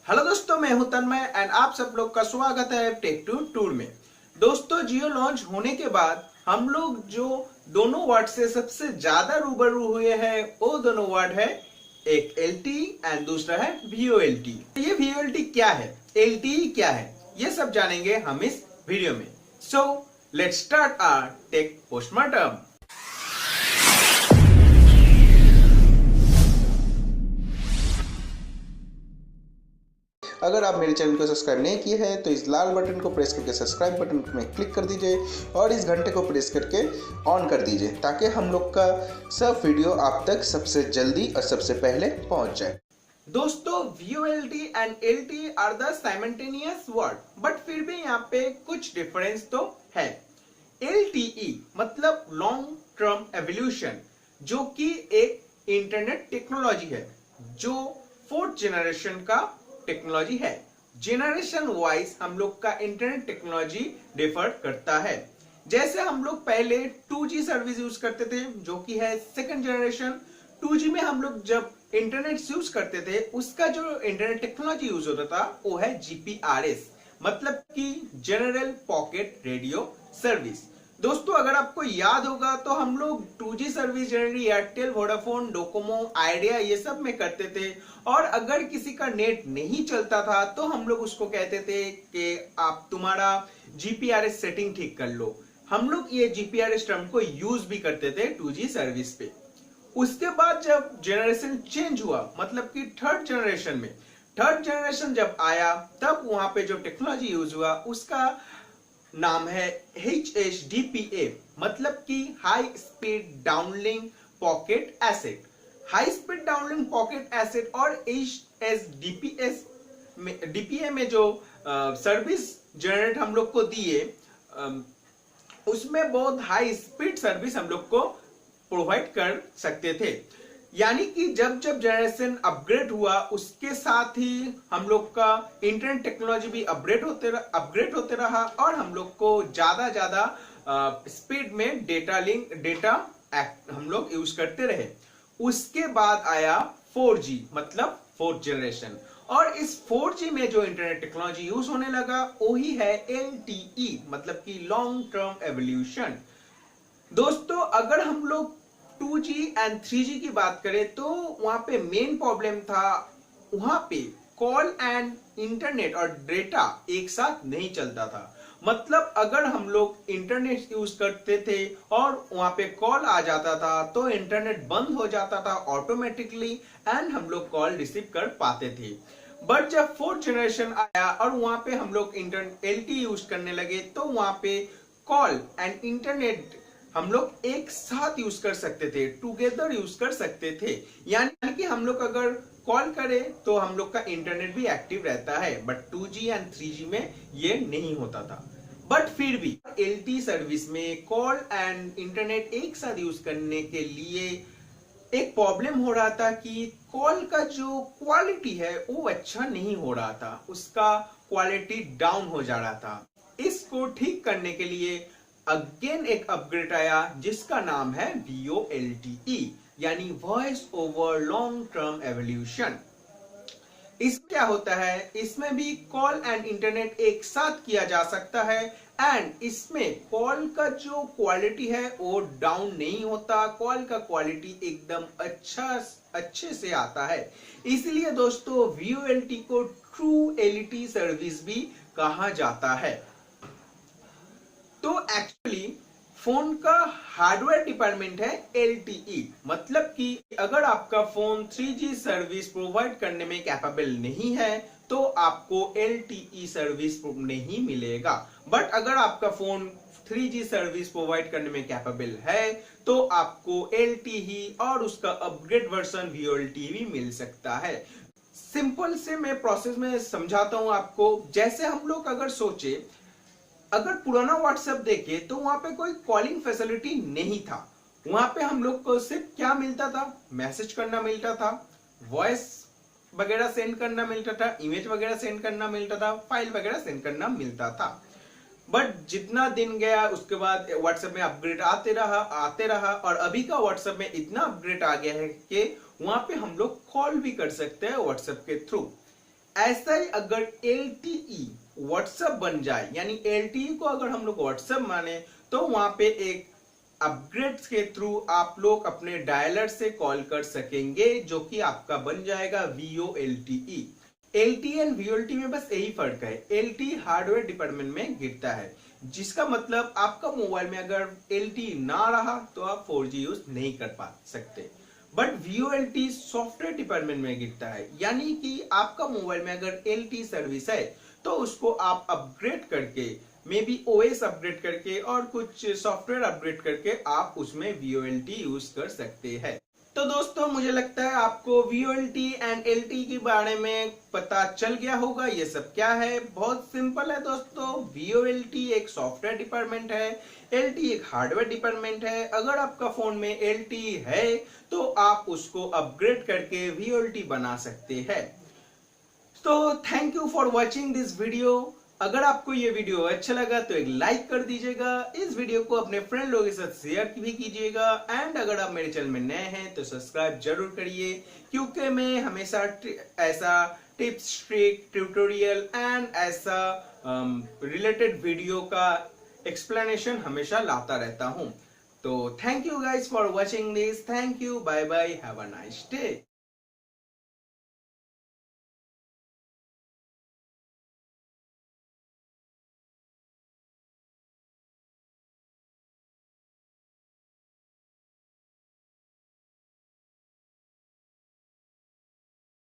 Hello दोस्तों, मैं हूं तन्मय एंड आप सब लोग का स्वागत है टेक टू टूर में। दोस्तों, जियो लॉन्च होने के बाद हम लोग जो दोनों वर्ड से सबसे ज्यादा रूबरू हुए हैं वो दोनों वर्ड है, एक LTE एंड दूसरा है VoLTE। ये VoLTE क्या है, LTE क्या है, ये सब जानेंगे हम इस वीडियो में। So let's start our tech postmortem. अगर आप मेरे चैनल को सब्सक्राइब नहीं किए हैं तो इस लाल बटन को प्रेस करके सब्सक्राइब बटन में क्लिक कर दीजिए और इस घंटे को प्रेस करके ऑन कर दीजिए ताकि हम लोग का सब वीडियो आप तक सबसे जल्दी और सबसे पहले पहुंच जाए। दोस्तों, VoLTE and LTE are the simultaneous word, but फिर भी यहाँ पे कुछ डिफरेंस तो है। LTE मतलब लॉन्ग टर्म एवोल्यूशन, जो कि एक इंटरनेट टेक्नोलॉजी है जो 4th जनरेशन का टेक्नोलॉजी है। जेनरेशन वाइज हम लोग का इंटरनेट टेक्नोलॉजी डिफर करता है। जैसे हम लोग पहले 2G सर्विस यूज करते थे जो कि है 2nd जनरेशन। 2G में हम लोग जब इंटरनेट यूज करते थे उसका जो इंटरनेट टेक्नोलॉजी यूज होता था वो है GPRS, मतलब कि जनरल पॉकेट रेडियो सर्विस। दोस्तों, अगर आपको याद होगा तो हम लोग 2G service generally Airtel, Vodafone, Docomo, idea ये सब में करते थे। और अगर किसी का नेट नहीं चलता था तो हम लोग उसको कहते थे कि आप तुम्हारा GPRS सेटिंग ठीक कर लो। हम लोग ये GPRS टर्म को यूज भी करते थे 2G सर्विस पे। उसके बाद जब जनरेशन चेंज हुआ, मतलब कि 3rd जनरेशन में, 3rd जनरेशन जब आया तब वहां पे जो टेक्नोलॉजी यूज हुआ उसका नाम है HSDPA, मतलब कि high speed downlink pocket asset. High speed downlink pocket asset और DPA में जो सर्विस जनरेट हम लोग को दिए, उसमें बहुत हाई स्पीड सर्विस हम लोग को प्रोवाइड कर सकते थे। यानी कि जब जब जनरेशन अपग्रेड हुआ उसके साथ ही हम लोग का इंटरनेट टेक्नोलॉजी भी अपग्रेड होते रहा और हम लोग को ज्यादा स्पीड में डेटा हम लोग यूज करते रहे। उसके बाद आया 4G, मतलब 4th जनरेशन, और इस 4G में जो इंटरनेट टेक्नोलॉजी यूज होने लगा वही है LTE, मतलब कि लॉन्ग टर्म एवोल्यूशन। दोस्तों, अगर हम लोग 2G एंड 3G की बात करें तो वहां पे मेन प्रॉब्लम था, वहां पे कॉल एंड इंटरनेट और डेटा एक साथ नहीं चलता था। मतलब अगर हम लोग इंटरनेट यूज करते थे और वहां पे कॉल आ जाता था तो इंटरनेट बंद हो जाता था ऑटोमेटिकली एंड हम लोग कॉल रिसीव कर पाते थे। बट जब 4th जनरेशन आया और वहां पे हम लोग LTE यूज करने लगे तो वहां पे कॉल एंड इंटरनेट हम लोग एक साथ यूज कर सकते थे, टुगेदर यूज कर सकते थे। यानी कि हम लोग अगर कॉल करें तो हम लोग का इंटरनेट भी एक्टिव रहता है, बट 2G एंड 3G में ये नहीं होता था। बट फिर भी LTE सर्विस में कॉल एंड इंटरनेट एक साथ यूज करने के लिए एक प्रॉब्लम हो रहा था कि कॉल का जो क्वालिटी है वो अच्छा नहीं हो रहा था, उसका क्वालिटी डाउन हो जा रहा था। इसको ठीक करने के लिए अगेन एक अपग्रेड आया जिसका नाम है VoLTE, यानी voice over long term evolution. इस क्या होता है, इसमें भी कॉल एंड इंटरनेट एक साथ किया जा सकता है एंड इसमें कॉल का जो क्वालिटी है वो डाउन नहीं होता, कॉल का क्वालिटी एकदम अच्छे से आता है। इसलिए दोस्तों VoLTE को ट्रू LTE सर्विस भी कहा जाता है। तो एक्चुअली फोन का हार्डवेयर डिपार्टमेंट है LTE, मतलब कि अगर आपका फोन 3G सर्विस प्रोवाइड करने में कैपेबल नहीं है तो आपको LTE सर्विस नहीं मिलेगा। बट अगर आपका फोन 3G सर्विस प्रोवाइड करने में कैपेबल है तो आपको LTE और उसका अपग्रेड वर्जन VoLTE भी मिल सकता है। सिंपल से मैं प्रोसेस में समझाता हूं आपको। जैसे हम लोग अगर सोचे, अगर पुराना व्हाट्सएप देखे तो वहां पे कोई कॉलिंग फैसिलिटी नहीं था। वहां पे हम लोग को सिर्फ क्या मिलता था, मैसेज करना मिलता था, वॉइस वगैरह सेंड करना मिलता था, इमेज वगैरह सेंड करना मिलता था, फाइल वगैरह सेंड करना मिलता था। बट जितना दिन गया उसके बाद व्हाट्सएप में अपग्रेड आते रहा और अभी का व्हाट्सएप में इतना अपग्रेड आ गया है कि वहां पे हम लोग कॉल भी कर सकते हैं व्हाट्सएप के थ्रू। ऐसा ही अगर LTE व्हाट्सएप बन जाए, यानी LTE को अगर हम लोग व्हाट्सएप माने, तो वहां पे एक अपग्रेड्स के थ्रू आप लोग अपने डायलर से कॉल कर सकेंगे, जो कि आपका बन जाएगा VoLTE। LTE एंड VoLTE में बस यही फर्क है, LTE हार्डवेयर डिपार्टमेंट में गिरता है, जिसका मतलब आपका मोबाइल में अगर LTE ना रहा तो आप 4G यूज नहीं कर पा सकते। बट VoLTE सॉफ्टवेयर डिपार्टमेंट में गिरता है, यानी कि आपका मोबाइल में अगर LTE सर्विस है तो उसको आप अपग्रेड करके, मे बी OS अपग्रेड करके और कुछ सॉफ्टवेयर अपग्रेड करके आप उसमें VoLTE यूज कर सकते हैं। तो दोस्तों मुझे लगता है आपको VoLTE एंड LTE के बारे में पता चल गया होगा। ये सब क्या है, बहुत सिंपल है दोस्तों। VoLTE एक सॉफ्टवेयर डिपार्टमेंट है, LTE एक हार्डवेयर डिपार्टमेंट है। अगर आपका फोन में LTE है तो आप उसको अपग्रेड करके VoLTE बना सकते हैं। तो thank you for watching this video. अगर आपको ये वीडियो अच्छा लगा तो एक लाइक कर दीजिएगा, इस वीडियो को अपने फ्रेंड लोगों के साथ शेयर भी कीजिएगा, एंड अगर आप मेरे चैनल में नए हैं तो सब्सक्राइब जरूर करिए, क्योंकि मैं हमेशा ऐसा टिप्स, ट्रिक, ट्यूटोरियल एंड ऐसा रिलेटेड वीडियो का एक्सप्लेनेशन हमेशा लाता रहता हूं। तो thank you guys for watching this, thank you, bye bye, have a nice day.